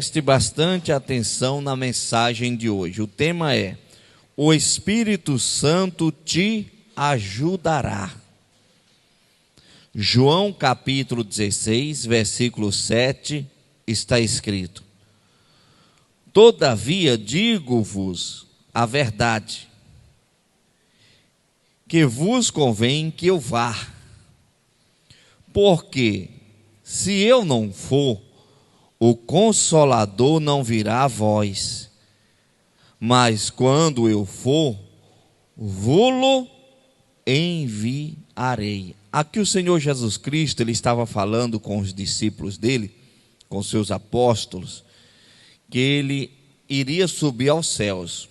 Preste bastante atenção na mensagem de hoje. O tema é: o Espírito Santo te ajudará. João capítulo 16, versículo 7, está escrito: todavia digo-vos a verdade, que vos convém que eu vá, porque se eu não for, o Consolador não virá a vós, mas quando eu for, vô-lo enviarei. Aqui o Senhor Jesus Cristo, ele estava falando com os discípulos dele, com seus apóstolos, que ele iria subir aos céus.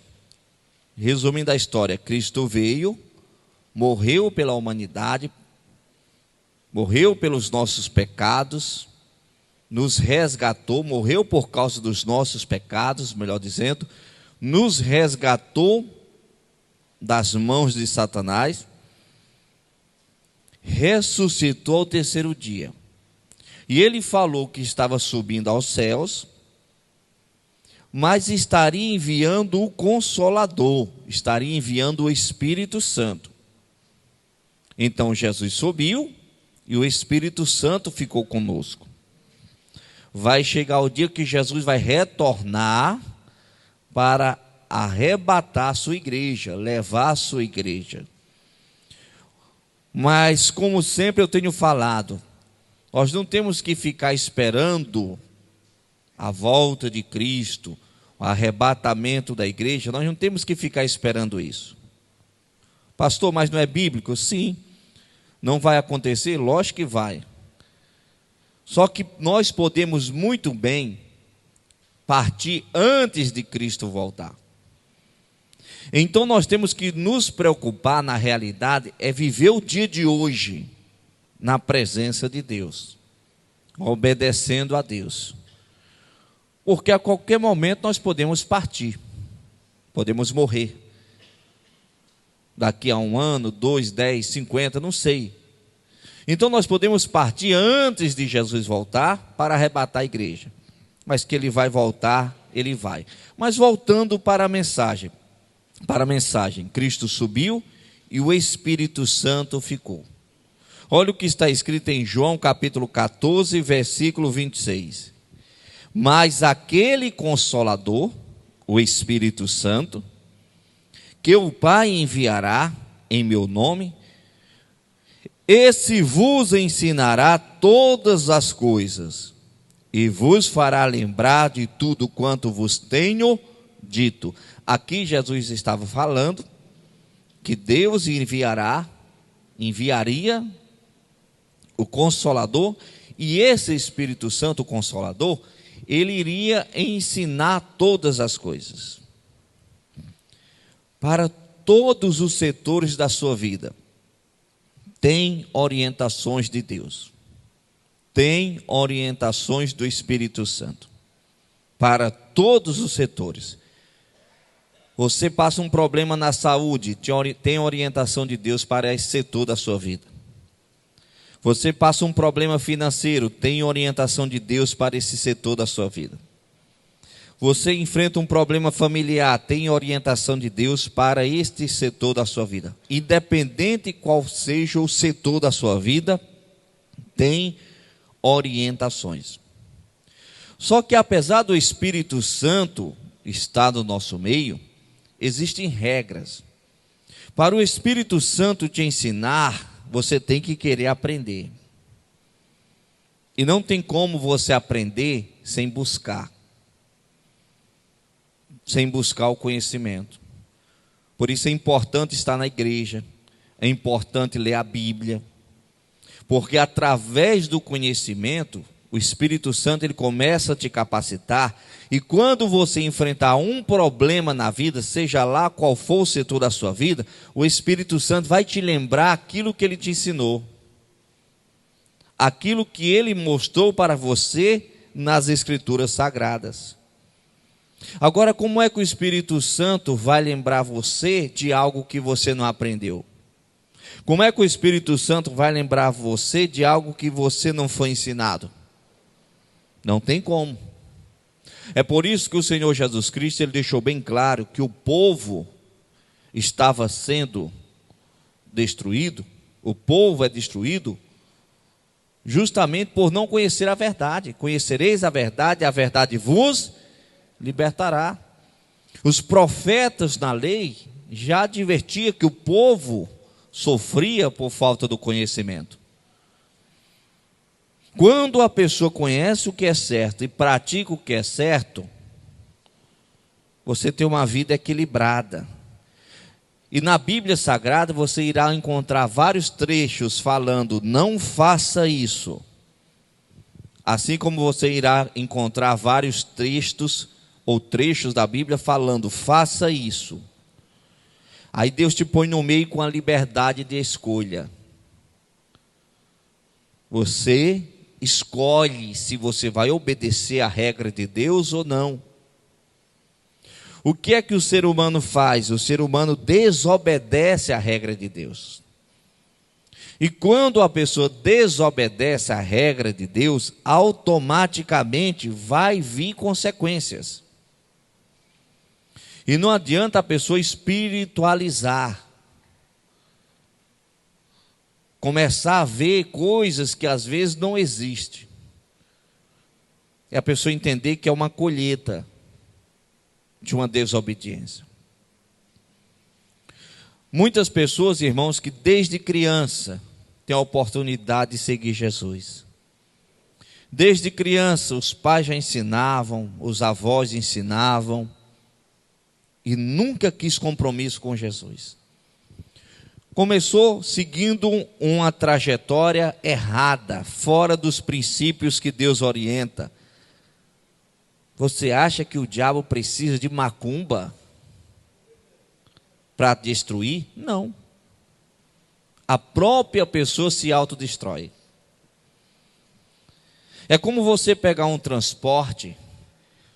Resumindo a história, Cristo veio, morreu pela humanidade, morreu pelos nossos pecados, nos resgatou, morreu por causa dos nossos pecados, melhor dizendo, nos resgatou das mãos de Satanás, ressuscitou ao terceiro dia. E ele falou que estava subindo aos céus, mas estaria enviando o Consolador, estaria enviando o Espírito Santo. Então Jesus subiu e o Espírito Santo ficou conosco. Vai chegar o dia que Jesus vai retornar para arrebatar a sua igreja, levar a sua igreja. Mas, como sempre eu tenho falado, nós não temos que ficar esperando a volta de Cristo, o arrebatamento da igreja, nós não temos que ficar esperando isso. Pastor, mas não é bíblico? Sim. Não vai acontecer? Lógico que vai. Só que nós podemos muito bem partir antes de Cristo voltar. Então nós temos que nos preocupar, na realidade, é viver o dia de hoje na presença de Deus, obedecendo a Deus. Porque a qualquer momento nós podemos partir, podemos morrer. Daqui a 1 ano, 2, 10, 50, não sei. Então nós podemos partir antes de Jesus voltar para arrebatar a igreja. Mas que ele vai voltar, ele vai. Mas voltando para a mensagem. Cristo subiu e o Espírito Santo ficou. Olha o que está escrito em João capítulo 14, versículo 26. Mas aquele Consolador, o Espírito Santo, que o Pai enviará em meu nome, esse vos ensinará todas as coisas e vos fará lembrar de tudo quanto vos tenho dito. Aqui Jesus estava falando que Deus enviaria o Consolador, e esse Espírito Santo, o Consolador, ele iria ensinar todas as coisas para todos os setores da sua vida. Tem orientações de Deus, tem orientações do Espírito Santo para todos os setores. Você passa um problema na saúde, tem orientação de Deus para esse setor da sua vida. Você passa um problema financeiro, tem orientação de Deus para esse setor da sua vida. Você enfrenta um problema familiar, tem orientação de Deus para este setor da sua vida. Independente qual seja o setor da sua vida, tem orientações. Só que apesar do Espírito Santo estar no nosso meio, existem regras. Para o Espírito Santo te ensinar, você tem que querer aprender. E não tem como você aprender sem buscar o conhecimento. Por isso é importante estar na igreja, é importante ler a Bíblia, porque através do conhecimento, o Espírito Santo ele começa a te capacitar, e quando você enfrentar um problema na vida, seja lá qual for o setor da sua vida, o Espírito Santo vai te lembrar aquilo que ele te ensinou, aquilo que ele mostrou para você nas Escrituras Sagradas. Agora, como é que o Espírito Santo vai lembrar você de algo que você não aprendeu? Como é que o Espírito Santo vai lembrar você de algo que você não foi ensinado? Não tem como. É por isso que o Senhor Jesus Cristo ele deixou bem claro que o povo estava sendo destruído, o povo é destruído justamente por não conhecer a verdade. Conhecereis a verdade vos libertará. Os profetas na lei já advertiam que o povo sofria por falta do conhecimento. Quando a pessoa conhece o que é certo e pratica o que é certo, você tem uma vida equilibrada. E na Bíblia Sagrada você irá encontrar vários trechos falando, não faça isso. Assim como você irá encontrar vários textos ou trechos da Bíblia falando, faça isso. Aí Deus te põe no meio com a liberdade de escolha. Você escolhe se você vai obedecer à regra de Deus ou não. O que é que o ser humano faz? O ser humano desobedece à regra de Deus. E quando a pessoa desobedece à regra de Deus, automaticamente vai vir consequências. E não adianta a pessoa espiritualizar, começar a ver coisas que às vezes não existem. É a pessoa entender que é uma colheita de uma desobediência. Muitas pessoas, irmãos, que desde criança têm a oportunidade de seguir Jesus. Desde criança os pais já ensinavam, os avós ensinavam, e nunca quis compromisso com Jesus. Começou seguindo uma trajetória errada, fora dos princípios que Deus orienta. Você acha que o diabo precisa de macumba para destruir? Não. A própria pessoa se autodestrói. É como você pegar um transporte,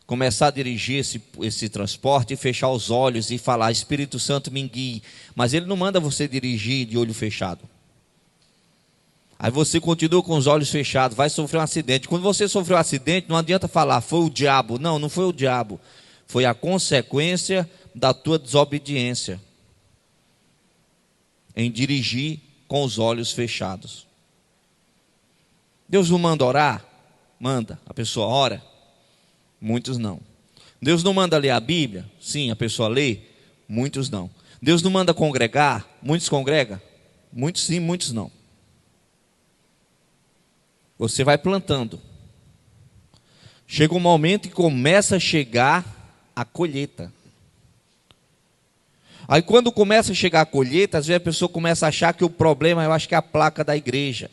começar a dirigir esse transporte e fechar os olhos e falar, Espírito Santo me guie. Mas ele não manda você dirigir de olho fechado. Aí você continua com os olhos fechados, vai sofrer um acidente. Quando você sofreu um acidente, não adianta falar, foi o diabo. Não, não foi o diabo. Foi a consequência da tua desobediência em dirigir com os olhos fechados. Deus não manda orar? Manda. A pessoa ora? Muitos não. Deus não manda ler a Bíblia? Sim, a pessoa lê? Muitos não. Deus não manda congregar? Muitos congregam? Muitos sim, muitos não. Você vai plantando. Chega um momento que começa a chegar a colheita. Aí quando começa a chegar a colheita, às vezes a pessoa começa a achar que o problema, eu acho que é a placa da igreja.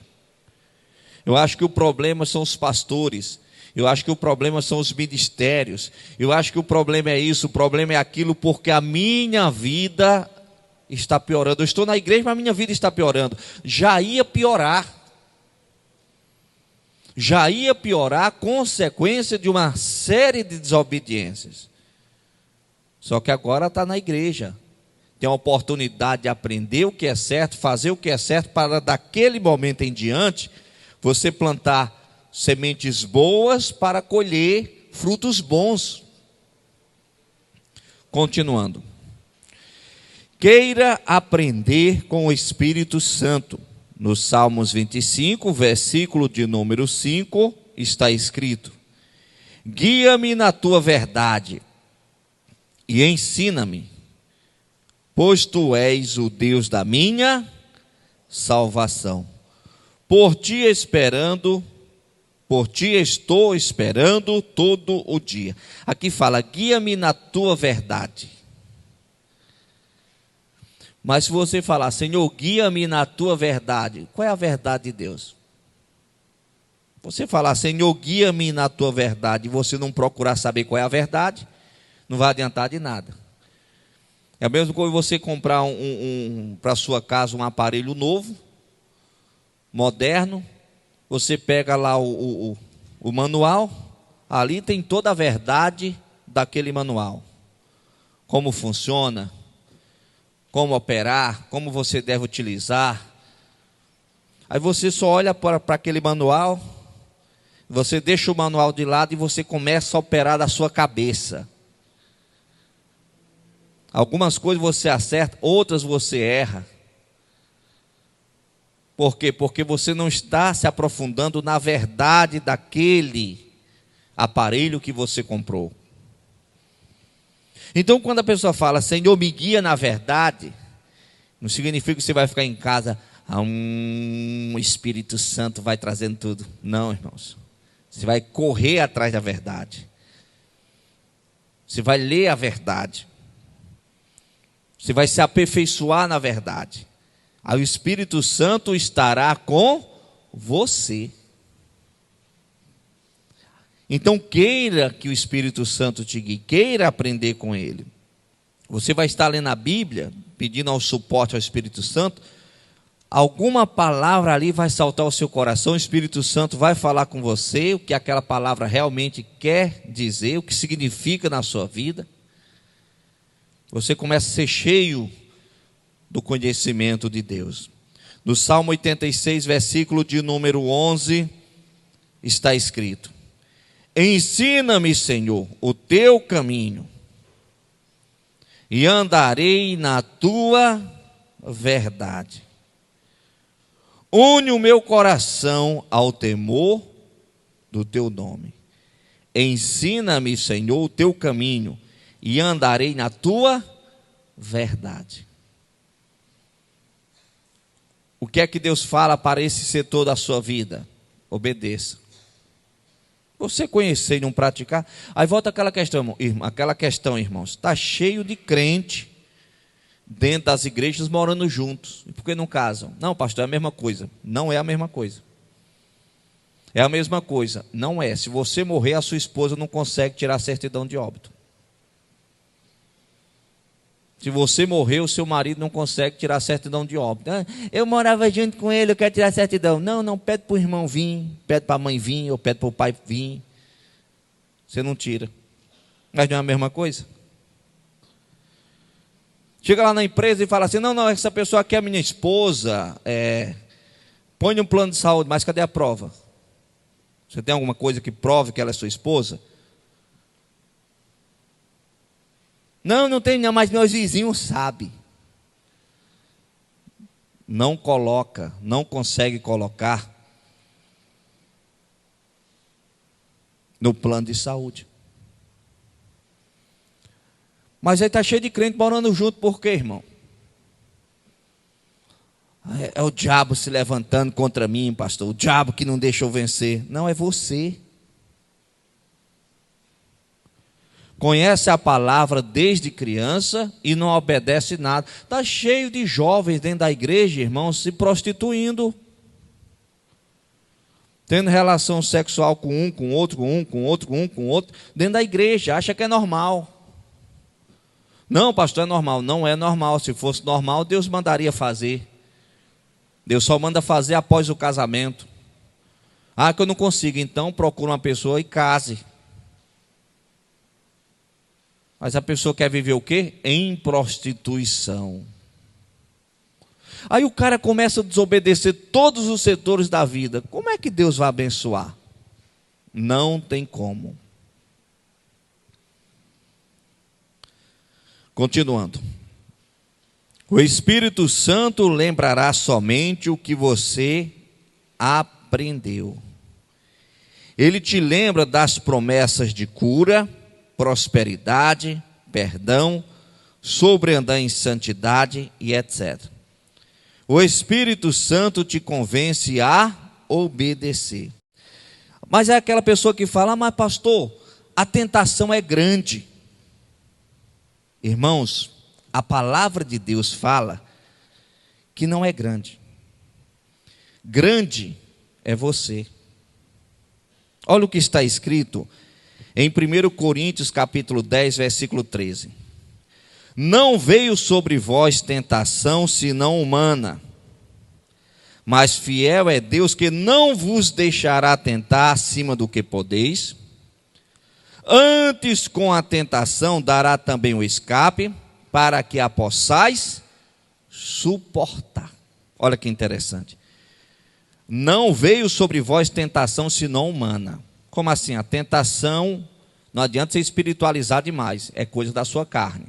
Eu acho que o problema são os pastores. Eu acho que o problema são os ministérios. Eu acho que o problema é isso, o problema é aquilo, porque a minha vida está piorando. Eu estou na igreja, mas a minha vida está piorando. Já ia piorar. Já ia piorar a consequência de uma série de desobediências. Só que agora está na igreja. Tem a oportunidade de aprender o que é certo, fazer o que é certo, para daquele momento em diante, você plantar sementes boas para colher frutos bons. Continuando. Queira aprender com o Espírito Santo. No Salmos 25, versículo de número 5, está escrito: guia-me na tua verdade e ensina-me, pois tu és o Deus da minha salvação. Por ti estou esperando todo o dia. Aqui fala, guia-me na tua verdade. Mas se você falar, Senhor, guia-me na tua verdade, qual é a verdade de Deus? Você falar, Senhor, guia-me na tua verdade, e você não procurar saber qual é a verdade, não vai adiantar de nada. É a mesma coisa você comprar para a sua casa um aparelho novo, moderno, você pega lá o manual, ali tem toda a verdade daquele manual. Como funciona, como operar, como você deve utilizar. Aí você só olha para aquele manual, você deixa o manual de lado e você começa a operar da sua cabeça. Algumas coisas você acerta, outras você erra. Por quê? Porque você não está se aprofundando na verdade daquele aparelho que você comprou. Então, quando a pessoa fala, Senhor, me guia na verdade, não significa que você vai ficar em casa, o Espírito Santo vai trazendo tudo. Não, irmãos. Você vai correr atrás da verdade. Você vai ler a verdade. Você vai se aperfeiçoar na verdade. Aí o Espírito Santo estará com você. Então queira que o Espírito Santo te guie, queira aprender com ele. Você vai estar lendo a Bíblia, pedindo ao suporte ao Espírito Santo, alguma palavra ali vai saltar ao seu coração, o Espírito Santo vai falar com você, o que aquela palavra realmente quer dizer, o que significa na sua vida. Você começa a ser cheio do conhecimento de Deus. No Salmo 86, versículo de número 11, está escrito: ensina-me, Senhor, o teu caminho, e andarei na tua verdade. Une o meu coração ao temor do teu nome. Ensina-me, Senhor, o teu caminho, e andarei na tua verdade. O que é que Deus fala para esse setor da sua vida? Obedeça. Você conhecer e não praticar, aí volta aquela questão, irmãos, está cheio de crente dentro das igrejas morando juntos. E por que não casam? Não, pastor, é a mesma coisa. Não é a mesma coisa. É a mesma coisa. Não é. Se você morrer, a sua esposa não consegue tirar a certidão de óbito. Se você morrer, o seu marido não consegue tirar a certidão de óbito. Eu morava junto com ele, eu quero tirar a certidão. Não, pede para o irmão vir, pede para a mãe vir, ou pede para o pai vir. Você não tira. Mas não é a mesma coisa? Chega lá na empresa e fala assim, não, essa pessoa aqui é minha esposa, põe no plano de saúde, mas cadê a prova? Você tem alguma coisa que prove que ela é sua esposa? Não tem não, mas meus vizinhos sabem. Não consegue colocar no plano de saúde. Mas aí está cheio de crente morando junto, por quê, irmão? É o diabo se levantando contra mim, pastor. O diabo que não deixa eu vencer. Não, é você. Conhece a palavra desde criança e não obedece nada. Está cheio de jovens dentro da igreja, irmãos, se prostituindo. Tendo relação sexual com um, com outro, com outro, dentro da igreja, acha que é normal. Não, pastor, é normal. Não é normal. Se fosse normal, Deus mandaria fazer. Deus só manda fazer após o casamento. Que eu não consigo, então procura uma pessoa e case. Mas a pessoa quer viver o quê? Em prostituição. Aí o cara começa a desobedecer todos os setores da vida. Como é que Deus vai abençoar? Não tem como. Continuando. O Espírito Santo lembrará somente o que você aprendeu. Ele te lembra das promessas de cura, prosperidade, perdão, sobre andar em santidade e etc. O Espírito Santo te convence a obedecer. Mas é aquela pessoa que fala, mas pastor, a tentação é grande. Irmãos, a palavra de Deus fala que não é grande. Grande é você. Olha o que está escrito em 1 Coríntios capítulo 10, versículo 13. Não veio sobre vós tentação senão humana, mas fiel é Deus que não vos deixará tentar acima do que podeis. Antes com a tentação dará também o escape, para que a possais suportar. Olha que interessante. não veio sobre vós tentação senão humana. Como assim? A tentação, não adianta você espiritualizar demais, é coisa da sua carne.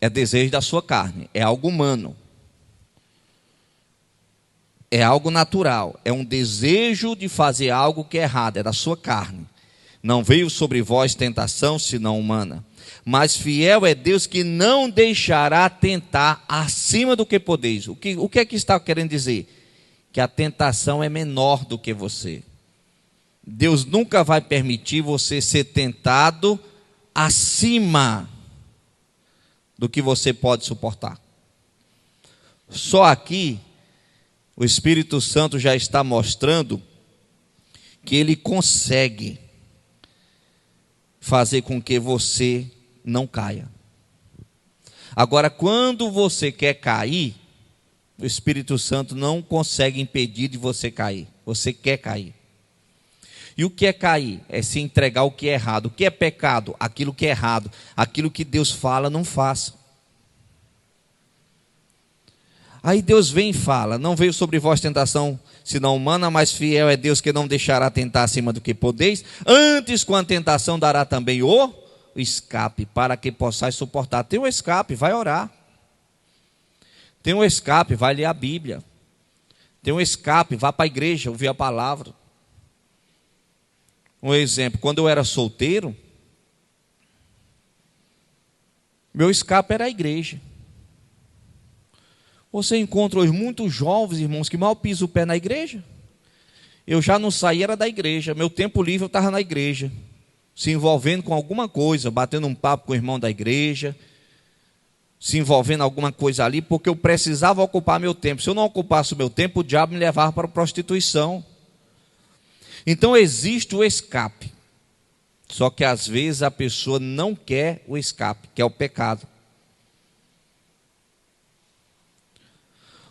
É desejo da sua carne, é algo humano. É algo natural, é um desejo de fazer algo que é errado, é da sua carne. Não veio sobre vós tentação senão humana. Mas fiel é Deus que não deixará tentar acima do que podeis. O que é que está querendo dizer? Que a tentação é menor do que você. Deus nunca vai permitir você ser tentado acima do que você pode suportar. Só aqui o Espírito Santo já está mostrando que ele consegue fazer com que você não caia. Agora, quando você quer cair, o Espírito Santo não consegue impedir de você cair. Você quer cair. E o que é cair? É se entregar ao que é errado. O que é pecado? Aquilo que é errado. Aquilo que Deus fala, não faça. Aí Deus vem e fala: não veio sobre vós tentação senão humana, mas fiel é Deus que não deixará tentar acima do que podeis. Antes com a tentação dará também o escape, para que possais suportar. Tem um escape, vai orar. Tem um escape, vai ler a Bíblia. Tem um escape, vá para a igreja, ouvir a palavra. Um exemplo, quando eu era solteiro, meu escape era a igreja. Você encontra hoje muitos jovens, irmãos, que mal pisam o pé na igreja. Eu já não saía, era da igreja. Meu tempo livre eu estava na igreja, se envolvendo com alguma coisa, batendo um papo com o irmão da igreja, se envolvendo em alguma coisa ali, porque eu precisava ocupar meu tempo. Se eu não ocupasse o meu tempo, o diabo me levava para a prostituição. Então existe o escape. Só que às vezes a pessoa não quer o escape, que é o pecado.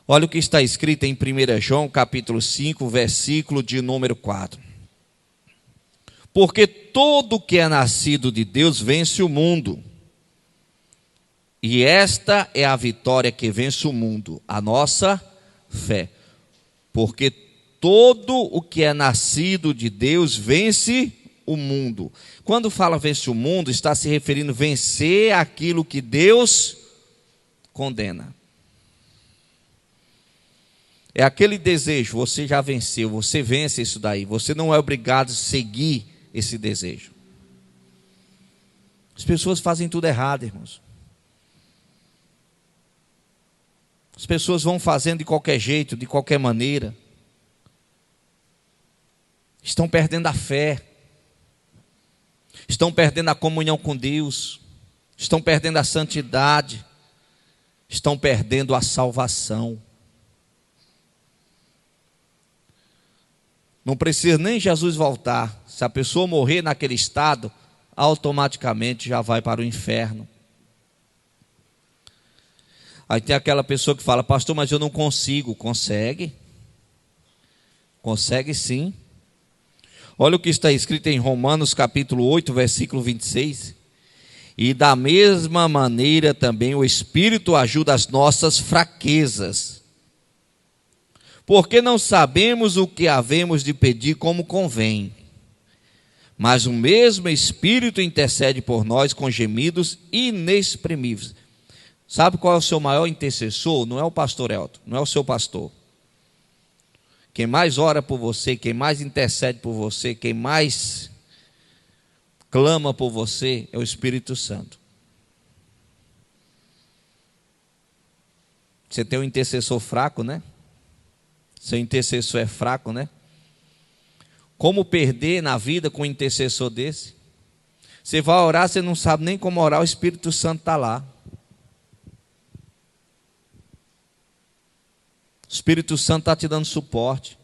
Olha o que está escrito em 1 João capítulo 5, versículo de número 4. Porque todo que é nascido de Deus vence o mundo. E esta é a vitória que vence o mundo, a nossa fé. Porque todo o que é nascido de Deus vence o mundo. Quando fala vence o mundo, está se referindo a vencer aquilo que Deus condena. É aquele desejo, você já venceu, você vence isso daí. Você não é obrigado a seguir esse desejo. As pessoas fazem tudo errado, irmãos. As pessoas vão fazendo de qualquer jeito, de qualquer maneira. Estão perdendo a fé. Estão perdendo a comunhão com Deus. Estão perdendo a santidade. Estão perdendo a salvação. Não precisa nem Jesus voltar. Se a pessoa morrer naquele estado, automaticamente já vai para o inferno. Aí tem aquela pessoa que fala: pastor, mas eu não consigo. Consegue? Consegue sim. Olha o que está escrito em Romanos capítulo 8, versículo 26. E da mesma maneira também o Espírito ajuda as nossas fraquezas. Porque não sabemos o que havemos de pedir como convém. Mas o mesmo Espírito intercede por nós com gemidos inexprimíveis. Sabe qual é o seu maior intercessor? Não é o pastor Elton, não é o seu pastor. Quem mais ora por você, quem mais intercede por você, quem mais clama por você é o Espírito Santo. Você tem um intercessor fraco, né? Seu intercessor é fraco, né? Como perder na vida com um intercessor desse? Você vai orar, você não sabe nem como orar, o Espírito Santo está lá. O Espírito Santo está te dando suporte.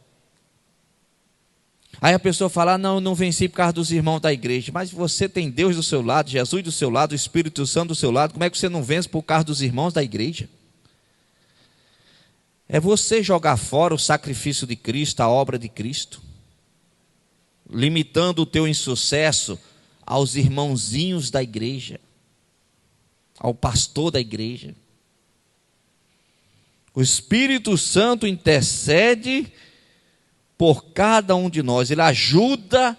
Aí a pessoa fala: não, eu não venci por causa dos irmãos da igreja. Mas você tem Deus do seu lado, Jesus do seu lado, o Espírito Santo do seu lado. Como é que você não vence por causa dos irmãos da igreja? É você jogar fora o sacrifício de Cristo, a obra de Cristo, limitando o teu insucesso aos irmãozinhos da igreja, ao pastor da igreja. O Espírito Santo intercede por cada um de nós. Ele ajuda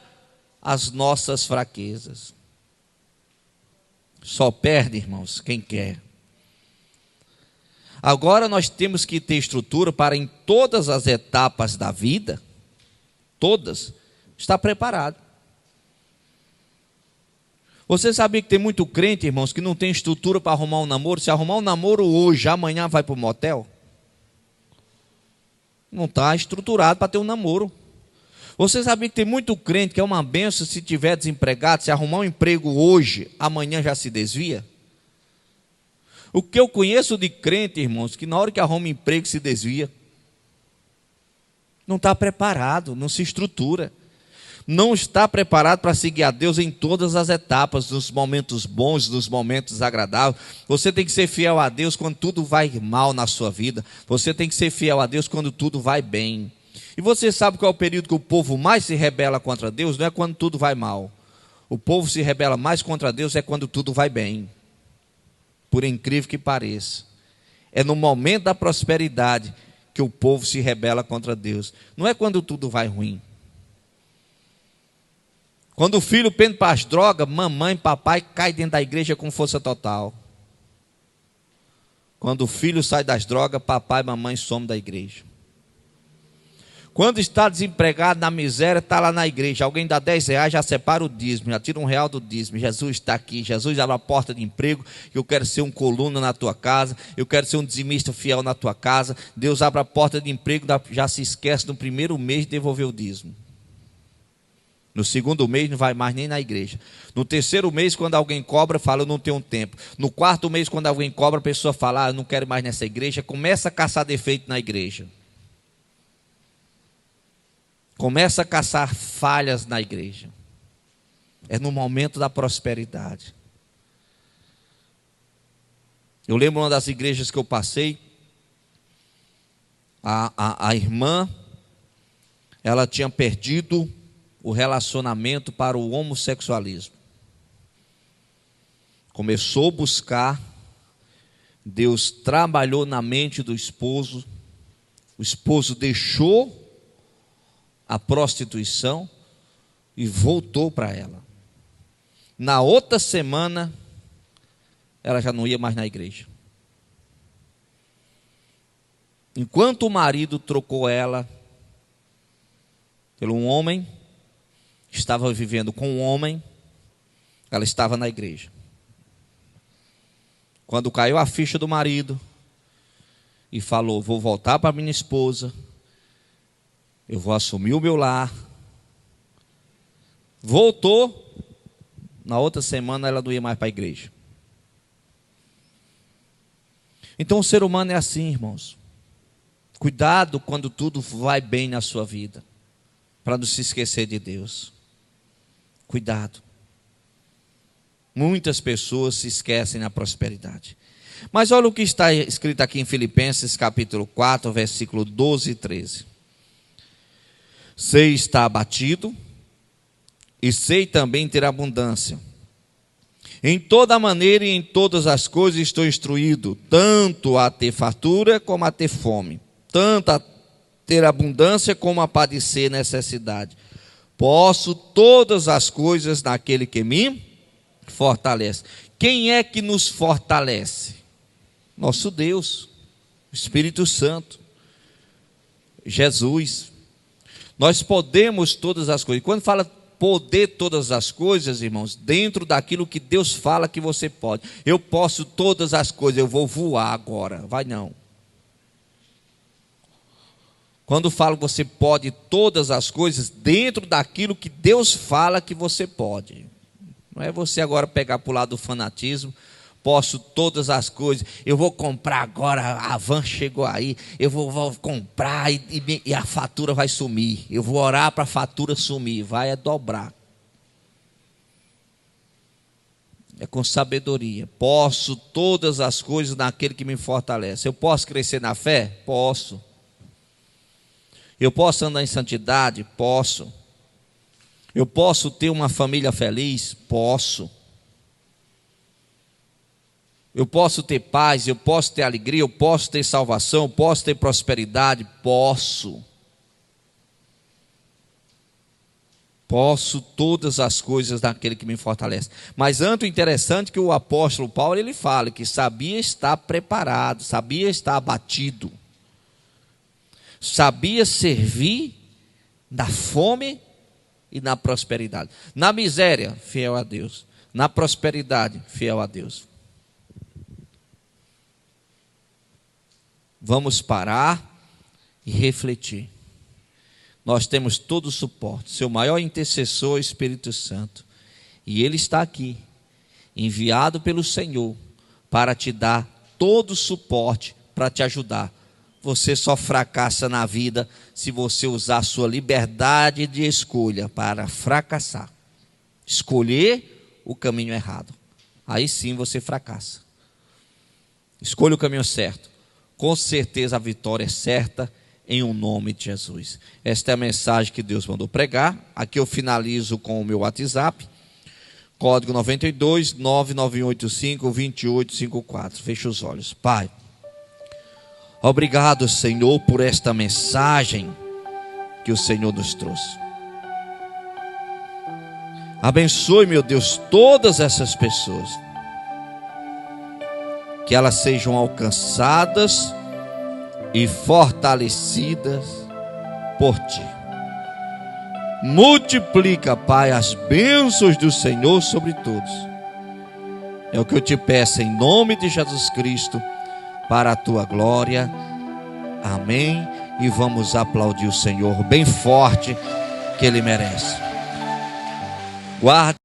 as nossas fraquezas. Só perde, irmãos, quem quer. Agora nós temos que ter estrutura para em todas as etapas da vida, todas, estar preparado. Você sabia que tem muito crente, irmãos, que não tem estrutura para arrumar um namoro? Se arrumar um namoro hoje, amanhã vai para o motel? Não está estruturado para ter um namoro. Você sabia que tem muito crente que é uma benção se tiver desempregado, se arrumar um emprego hoje, amanhã já se desvia? O que eu conheço de crente, irmãos, que na hora que arruma um emprego se desvia. Não está preparado, não se estrutura. Não está preparado para seguir a Deus em todas as etapas, nos momentos bons, nos momentos agradáveis. Você tem que ser fiel a Deus quando tudo vai mal na sua vida. Você tem que ser fiel a Deus quando tudo vai bem. E você sabe qual é o período que o povo mais se rebela contra Deus? Não é quando tudo vai mal. O povo se rebela mais contra Deus é quando tudo vai bem. Por incrível que pareça. É no momento da prosperidade que o povo se rebela contra Deus. Não é quando tudo vai ruim. Quando o filho pende para as drogas, mamãe, papai cai dentro da igreja com força total. Quando o filho sai das drogas, papai e mamãe somem da igreja. Quando está desempregado, na miséria, está lá na igreja. Alguém dá 10 reais, já separa o dízimo, já tira R$1 do dízimo. Jesus está aqui, Jesus abre a porta de emprego. Eu quero ser um coluna na tua casa, eu quero ser um dizimista fiel na tua casa. Deus abre a porta de emprego, já se esquece no primeiro mês de devolver o dízimo. No segundo mês não vai mais nem na igreja. No terceiro mês, quando alguém cobra, fala, eu não tenho tempo. No quarto mês, quando alguém cobra, a pessoa fala, eu não quero mais nessa igreja. Começa a caçar defeito na igreja. Começa a caçar falhas na igreja. É no momento da prosperidade. Eu lembro uma das igrejas que eu passei, a irmã, ela tinha perdido o relacionamento para o homossexualismo. Começou a buscar, Deus trabalhou na mente do esposo, o esposo deixou a prostituição e voltou para ela. Na outra semana, ela já não ia mais na igreja. Enquanto o marido trocou ela pelo um homem, estava vivendo com um homem, ela estava na igreja. Quando caiu a ficha do marido e falou, vou voltar para minha esposa, eu vou assumir o meu lar. Voltou, na outra semana ela não ia mais para a igreja. Então o ser humano é assim, irmãos. Cuidado quando tudo vai bem na sua vida, para não se esquecer de Deus. Cuidado. Muitas pessoas se esquecem na prosperidade. Mas olha o que está escrito aqui em Filipenses capítulo 4, versículo 12 e 13. Sei estar abatido e sei também ter abundância. Em toda maneira e em todas as coisas estou instruído, tanto a ter fartura como a ter fome, tanto a ter abundância como a padecer necessidade. Posso todas as coisas naquele que me fortalece. Quem é que nos fortalece? Nosso Deus, o Espírito Santo, Jesus. Nós podemos todas as coisas. Quando fala poder todas as coisas, irmãos, dentro daquilo que Deus fala que você pode. Eu posso todas as coisas, eu vou voar agora. Vai não. Quando falo que você pode todas as coisas, dentro daquilo que Deus fala que você pode. Não é você agora pegar para o lado do fanatismo, posso todas as coisas, eu vou comprar agora, a van chegou aí, eu vou comprar e a fatura vai sumir. Eu vou orar para a fatura sumir, vai dobrar. É com sabedoria. Posso todas as coisas naquele que me fortalece. Eu posso crescer na fé? Posso. Eu posso andar em santidade? Posso. Eu posso ter uma família feliz? Posso. Eu posso ter paz, eu posso ter alegria, eu posso ter salvação, eu posso ter prosperidade, posso. Posso todas as coisas daquele que me fortalece. Mas antes, interessante que o apóstolo Paulo, ele fala que sabia estar preparado, sabia estar abatido, sabia servir na fome e na prosperidade. Na miséria, fiel a Deus. Na prosperidade, fiel a Deus. Vamos parar e refletir. Nós temos todo o suporte. Seu maior intercessor é o Espírito Santo. E ele está aqui, enviado pelo Senhor, para te dar todo o suporte, para te ajudar. Você só fracassa na vida se você usar a sua liberdade de escolha para fracassar. Escolher o caminho errado. Aí sim você fracassa. Escolha o caminho certo. Com certeza a vitória é certa, em o nome de Jesus. Esta é a mensagem que Deus mandou pregar. Aqui eu finalizo com o meu WhatsApp. Código 92 99185 2854. Feche os olhos. Pai, obrigado, Senhor, por esta mensagem que o Senhor nos trouxe. Abençoe, meu Deus, todas essas pessoas. Que elas sejam alcançadas e fortalecidas por Ti. Multiplica, Pai, as bênçãos do Senhor sobre todos. É o que eu te peço em nome de Jesus Cristo, para a Tua glória. Amém. E vamos aplaudir o Senhor bem forte, que Ele merece. Guarde.